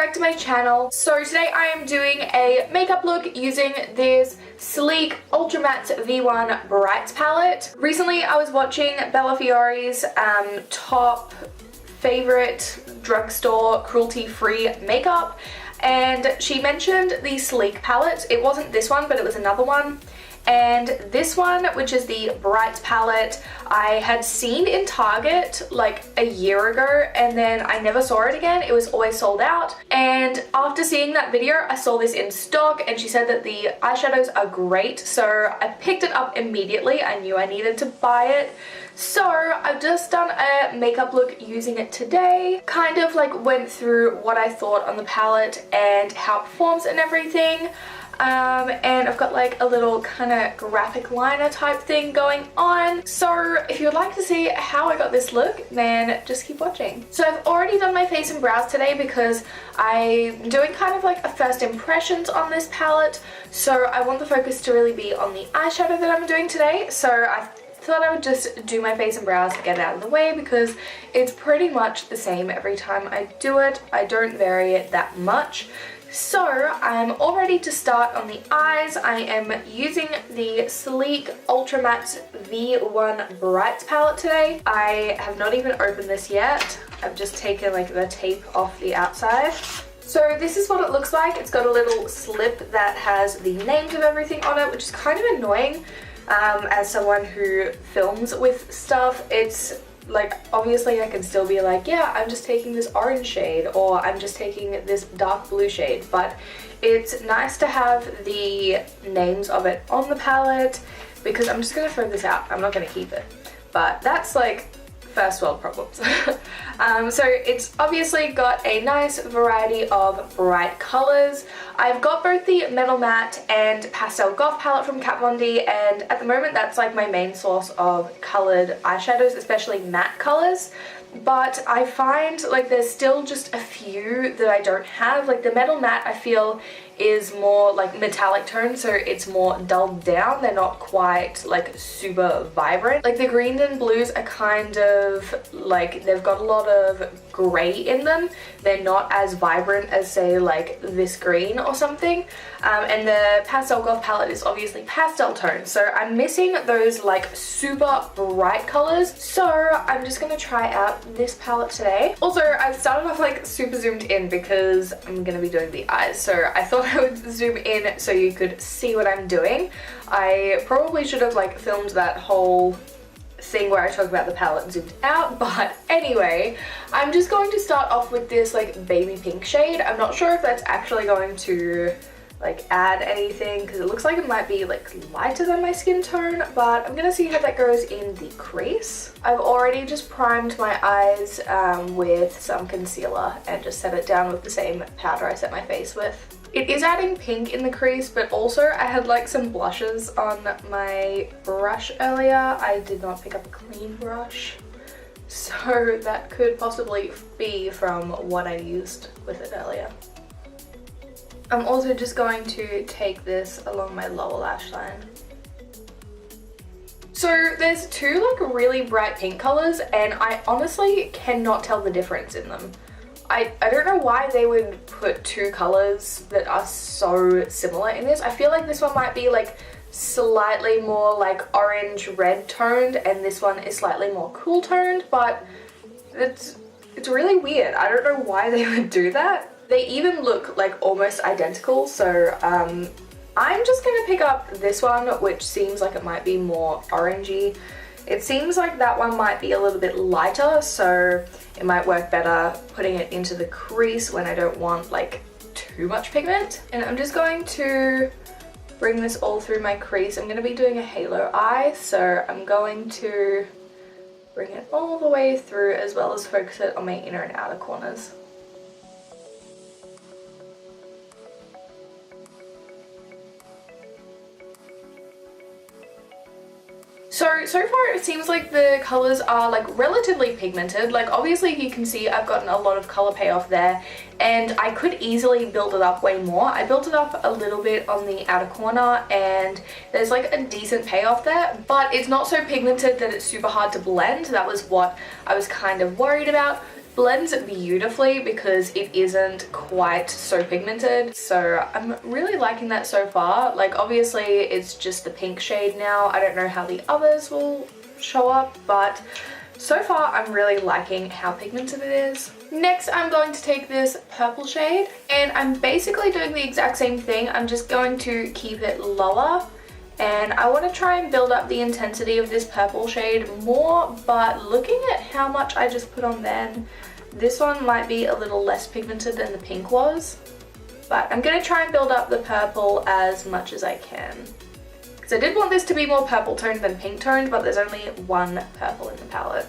back to my channel. So today I am doing a makeup look using this sleek Ultra Matte V1 Brights palette. Recently I was watching Bella Fiori's top favorite drugstore cruelty-free makeup, and she mentioned the sleek palette. It wasn't this one, but it was another one. And this one, which is the Brights palette, I had seen in Target like a year ago, and then I never saw it again. It was always sold out. And after seeing that video, I saw this in stock, and she said that the eyeshadows are great, so I picked it up immediately. I knew I needed to buy it. So I've just done a makeup look using it today. Kind of like went through what I thought on the palette and how it performs and everything. And I've got like a little kind of graphic liner type thing going on. So if you would like to see how I got this look, then just keep watching. So I've already done my face and brows today because I'm doing kind of like a first impressions on this palette. So I want the focus to really be on the eyeshadow that I'm doing today. So I thought I would just do my face and brows to get it out of the way because it's pretty much the same every time I do it. I don't vary it that much. So I'm all ready to start on the eyes. I am using the sleek Ultra Matte V1 Brights palette today. I have not even opened this yet. I've just taken like the tape off the outside. So this is what it looks like. It's got a little slip that has the names of everything on it, which is kind of annoying as someone who films with stuff. It's like, obviously I can still be like, yeah, I'm just taking this orange shade, or I'm just taking this dark blue shade, but it's nice to have the names of it on the palette because I'm just gonna throw this out. I'm not gonna keep it, but that's like first world problems. So it's obviously got a nice variety of bright colors. I've got both the Metal Matte and Pastel Goth palette from Kat Von D, and at the moment that's like my main source of colored eyeshadows, especially matte colors. But I find like there's still just a few that I don't have. Like the Metal Matte I feel is more like metallic tone, so it's more dulled down. They're not quite like super vibrant. Like the greens and blues are kind of like, they've got a lot of gray in them. They're not as vibrant as say like this green or something. And the Pastel Goth palette is obviously pastel tone, so I'm missing those like super bright colors. So I'm just gonna try out this palette today. Also, I've started off like super zoomed in because I'm gonna be doing the eyes, so I thought I would zoom in so you could see what I'm doing. I probably should have like filmed that whole thing where I talk about the palette zoomed out, but anyway, I'm just going to start off with this like baby pink shade. I'm not sure if that's actually going to like add anything because it looks like it might be like lighter than my skin tone, but I'm gonna see how that goes in the crease. I've already just primed my eyes with some concealer and just set it down with the same powder I set my face with. It is adding pink in the crease, but also I had like some blushes on my brush earlier. I did not pick up a clean brush, so that could possibly be from what I used with it earlier. I'm also just going to take this along my lower lash line. So there's two like really bright pink colors, and I honestly cannot tell the difference in them. I don't know why they would put two colors that are so similar in this. I feel like this one might be like slightly more like orange red toned, and this one is slightly more cool toned, but it's really weird. I don't know why they would do that. They even look like almost identical, so I'm just gonna pick up this one, which seems like it might be more orangey. It seems like that one might be a little bit lighter, so it might work better putting it into the crease when I don't want like too much pigment. And I'm just going to bring this all through my crease. I'm gonna be doing a halo eye, so I'm going to bring it all the way through as well as focus it on my inner and outer corners. So far it seems like the colors are like relatively pigmented. Like obviously you can see I've gotten a lot of color payoff there, and I could easily build it up way more. I built it up a little bit on the outer corner and there's like a decent payoff there, but it's not so pigmented that it's super hard to blend. That was what I was kind of worried about. blends beautifully because it isn't quite so pigmented. So I'm really liking that so far. Like obviously it's just the pink shade now. I don't know how the others will show up, but so far I'm really liking how pigmented it is. Next I'm going to take this purple shade and I'm basically doing the exact same thing. I'm just going to keep it lower. And I want to try and build up the intensity of this purple shade more, but looking at how much I just put on then, this one might be a little less pigmented than the pink was. But I'm going to try and build up the purple as much as I can. Because I did want this to be more purple toned than pink toned, but there's only one purple in the palette.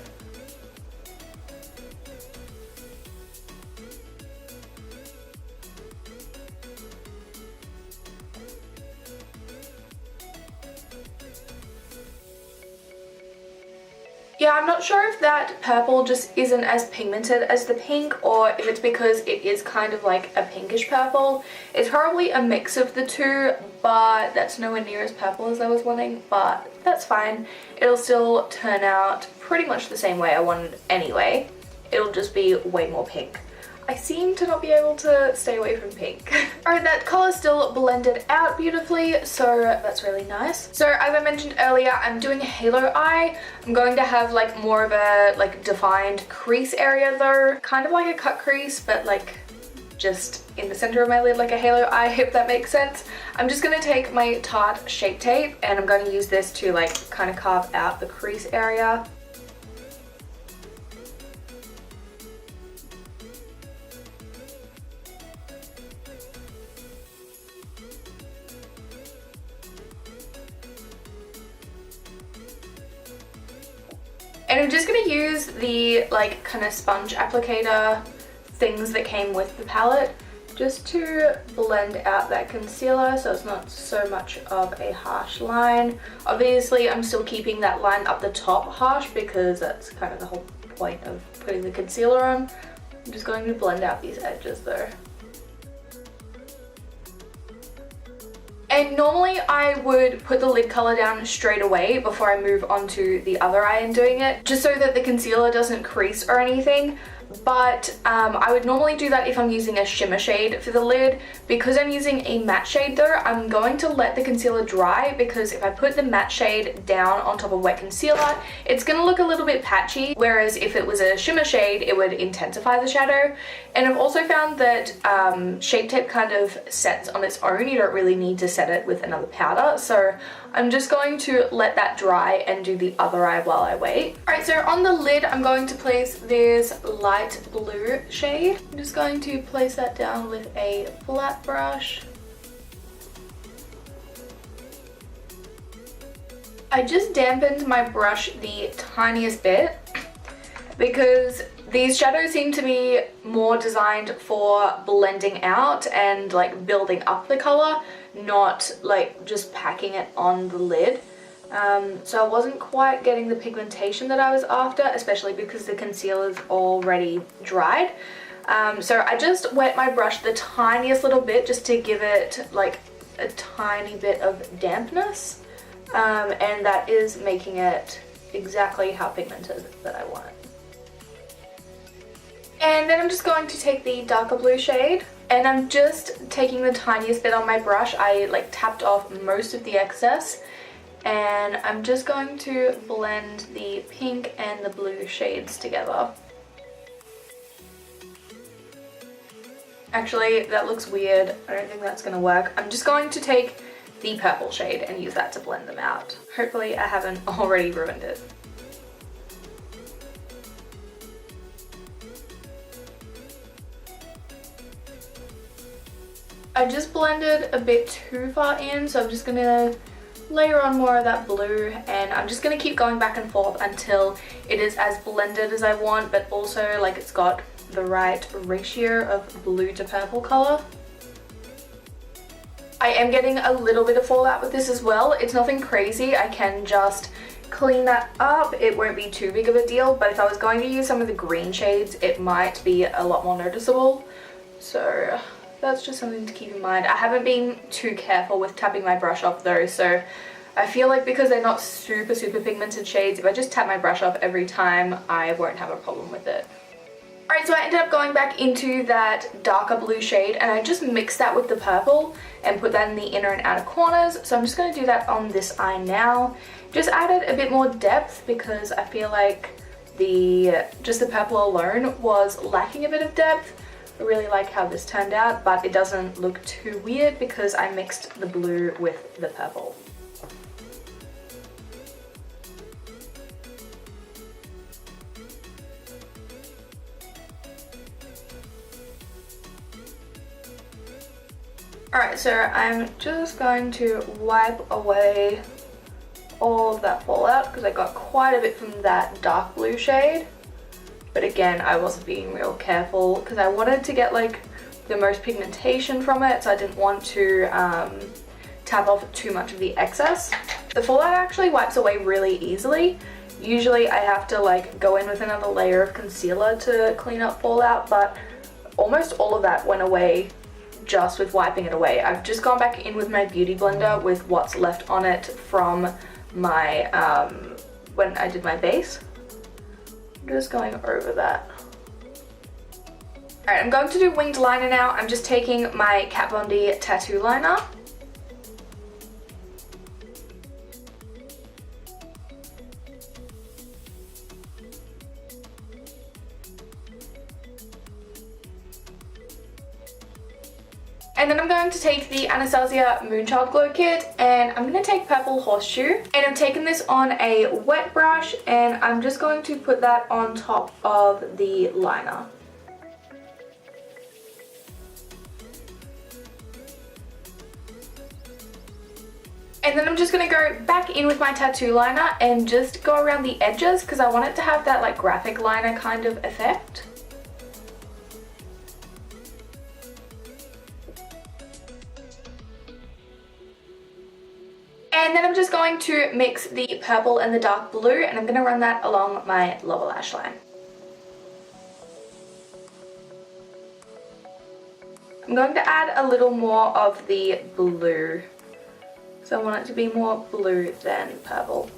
Yeah, I'm not sure if that purple just isn't as pigmented as the pink or if it's because it is kind of like a pinkish purple. It's probably a mix of the two, but that's nowhere near as purple as I was wanting, but that's fine. It'll still turn out pretty much the same way I wanted anyway. It'll just be way more pink. I seem to not be able to stay away from pink. Alright, that color still blended out beautifully, so that's really nice. So as I mentioned earlier, I'm doing a halo eye. I'm going to have like more of a like defined crease area though, kind of like a cut crease, but like just in the center of my lid like a halo eye, if that makes sense. I'm just going to take my Tarte Shape Tape and I'm going to use this to like kind of carve out the crease area. And I'm just going to use the like kind of sponge applicator things that came with the palette just to blend out that concealer so it's not so much of a harsh line. Obviously I'm still keeping that line up the top harsh because that's kind of the whole point of putting the concealer on. I'm just going to blend out these edges though. And normally I would put the lid color down straight away before I move on to the other eye and doing it, just so that the concealer doesn't crease or anything. But I would normally do that if I'm using a shimmer shade for the lid. Because I'm using a matte shade though, I'm going to let the concealer dry, because if I put the matte shade down on top of wet concealer, it's going to look a little bit patchy, whereas if it was a shimmer shade, it would intensify the shadow. And I've also found that Shape Tape kind of sets on its own. You don't really need to set it with another powder, so I'm just going to let that dry and do the other eye while I wait. Alright, so on the lid I'm going to place this light blue shade. I'm just going to place that down with a flat brush. I just dampened my brush the tiniest bit because these shadows seem to be more designed for blending out and like building up the color, not like just packing it on the lid. So I wasn't quite getting the pigmentation that I was after, especially because the concealer's already dried. So I just wet my brush the tiniest little bit just to give it like a tiny bit of dampness. And that is making it exactly how pigmented that I want it. And then I'm just going to take the darker blue shade and I'm just taking the tiniest bit on my brush. I like tapped off most of the excess and I'm just going to blend the pink and the blue shades together. Actually, that looks weird. I don't think that's going to work. I'm just going to take the purple shade and use that to blend them out. Hopefully I haven't already ruined it. I just blended a bit too far in, so I'm just going to layer on more of that blue and I'm just going to keep going back and forth until it is as blended as I want, but also like it's got the right ratio of blue to purple color. I am getting a little bit of fallout with this as well. It's nothing crazy. I can just clean that up. It won't be too big of a deal, but if I was going to use some of the green shades, it might be a lot more noticeable. So that's just something to keep in mind. I haven't been too careful with tapping my brush off though, so I feel like because they're not super pigmented shades, if I just tap my brush off every time, I won't have a problem with it. Alright, so I ended up going back into that darker blue shade and I just mixed that with the purple and put that in the inner and outer corners. So I'm just going to do that on this eye now. Just added a bit more depth because I feel like just the purple alone was lacking a bit of depth. I really like how this turned out, but it doesn't look too weird because I mixed the blue with the purple. Alright, so I'm just going to wipe away all of that fallout because I got quite a bit from that dark blue shade. But again, I wasn't being real careful because I wanted to get like the most pigmentation from it, so I didn't want to tap off too much of the excess. The fallout actually wipes away really easily. Usually I have to like go in with another layer of concealer to clean up fallout, but almost all of that went away just with wiping it away. I've just gone back in with my beauty blender with what's left on it from my when I did my base. I'm just going over that. Alright, I'm going to do winged liner now. I'm just taking my Kat Von D tattoo liner. And then I'm going to take the Anastasia Moonchild Glow Kit and I'm going to take Purple Horseshoe. And I'm taking this on a wet brush and I'm just going to put that on top of the liner. And then I'm just going to go back in with my tattoo liner and just go around the edges because I want it to have that like graphic liner kind of effect. And then I'm just going to mix the purple and the dark blue and I'm going to run that along my lower lash line. I'm going to add a little more of the blue. So I want it to be more blue than purple.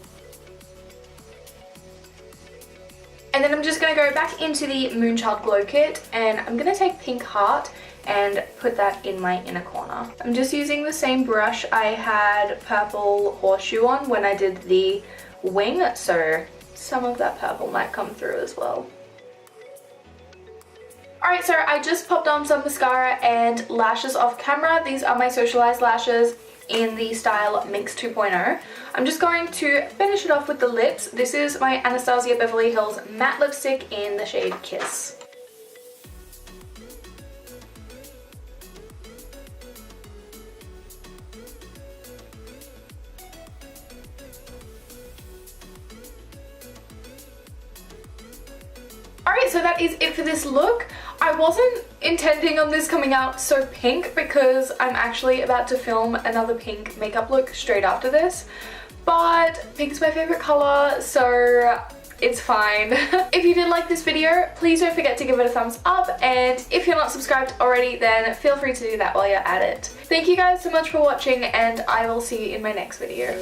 And then I'm just going to go back into the Moonchild Glow Kit and I'm going to take Pink Heart and put that in my inner corner. I'm just using the same brush I had Purple Horseshoe on when I did the wing, so some of that purple might come through as well. Alright, so I just popped on some mascara and lashes off camera. These are my Socialized lashes in the style Minx 2.0. I'm just going to finish it off with the lips. This is my Anastasia Beverly Hills matte lipstick in the shade Kiss. Alright, so that is it for this look. I wasn't intending on this coming out so pink because I'm actually about to film another pink makeup look straight after this. But pink's my favorite color, so it's fine. If you did like this video, please don't forget to give it a thumbs up, and if you're not subscribed already, then feel free to do that while you're at it. Thank you guys so much for watching, and I will see you in my next video.